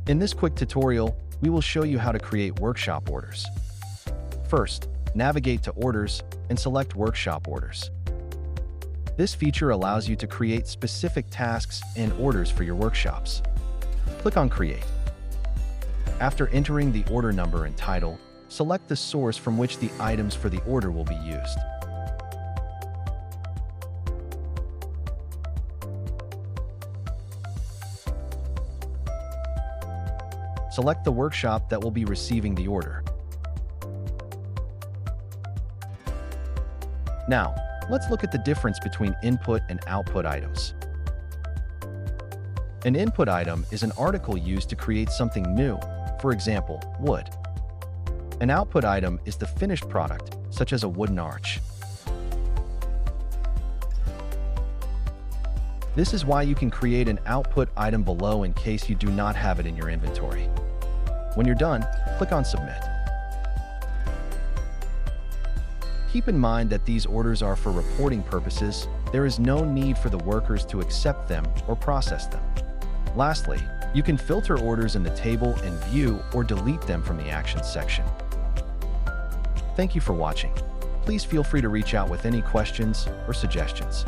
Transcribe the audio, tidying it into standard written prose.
In this quick tutorial, we will show you how to create workshop orders. First, navigate to Orders and select Workshop Orders. This feature allows you to create specific tasks and orders for your workshops. Click on Create. After entering the order number and title, select the source from which the items for the order will be used. Select the workshop that will be receiving the order. Now, let's look at the difference between input and output items. An input item is an article used to create something new, for example, wood. An output item is the finished product, such as a wooden arch. This is why you can create an output item below in case you do not have it in your inventory. When you're done, click on Submit. Keep in mind that these orders are for reporting purposes. There is no need for the workers to accept them or process them. Lastly, you can filter orders in the table and view or delete them from the Actions section. Thank you for watching. Please feel free to reach out with any questions or suggestions.